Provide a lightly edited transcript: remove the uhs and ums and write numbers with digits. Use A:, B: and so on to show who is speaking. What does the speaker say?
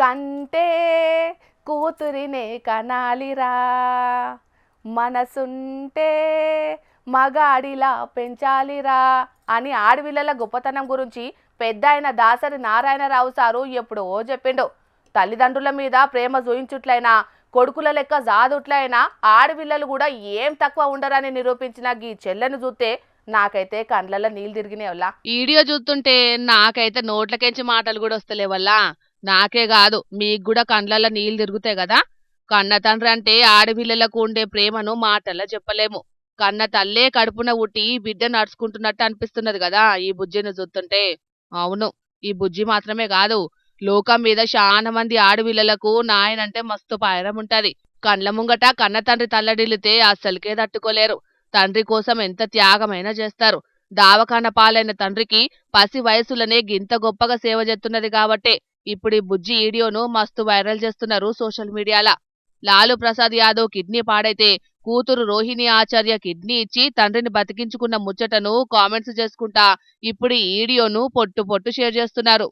A: కంటే కూతురినే కనాలిరా, మనసుంటే మగాడిలా పెంచాలిరా అని ఆడపిల్లల గొప్పతనం గురించి పెద్ద అయిన దాసరి నారాయణరావు సారు ఎప్పుడో చెప్పిండు. తల్లిదండ్రుల మీద ప్రేమ చూయించుట్లైనా కొడుకుల లెక్క జాదుట్లైనా ఆడపిల్లలు కూడా ఏం తక్కువ ఉండరని నిరూపించిన ఈ చెల్లెను చూస్తే నాకైతే కండ్లలో నీళ్ళు తిరిగినాయి.
B: వీడియో చూస్తుంటే నాకైతే నోట్లకెంచి మాటలు కూడా వస్తలేవల్లా. నాకే కాదు మీకు కూడా కండ్లల్లో నీళ్లు తిరుగుతాయి కదా. కన్న తండ్రి అంటే ఆడపిల్లలకు ఉండే ప్రేమను మాటల్లో చెప్పలేము. కన్న తల్లే కడుపున ఉట్టి బిడ్డ నడుచుకుంటున్నట్టు అనిపిస్తున్నది కదా ఈ బుజ్జిని చూస్తుంటే. అవును, ఈ బుజ్జి మాత్రమే కాదు, లోకం మీద చాలా మంది ఆడపిల్లలకు నాయనంటే మస్తు పాయరం ఉంటది. కండ్ల ముంగట కన్న తండ్రి తల్లడిల్లితే అస్సలకే తట్టుకోలేరు. తండ్రి కోసం ఎంత త్యాగమైనా చేస్తారు. దావకాన పాలైన తండ్రికి పసి వయసులనే గింత గొప్పగా సేవ చేస్తున్నది కాబట్టే ఇప్పుడు ఈ బుజ్జి వీడియోను మస్తు వైరల్ చేస్తున్నారు సోషల్ మీడియాలో. లాలూ ప్రసాద్ యాదవ్ కిడ్నీ పాడైతే కూతురు రోహిణి ఆచార్య కిడ్నీ ఇచ్చి తండ్రిని బతికించుకున్న ముచ్చటను కామెంట్స్ చేసుకుంటా ఇప్పుడు ఈ వీడియోను పొట్టు పొట్టు షేర్ చేస్తున్నారు.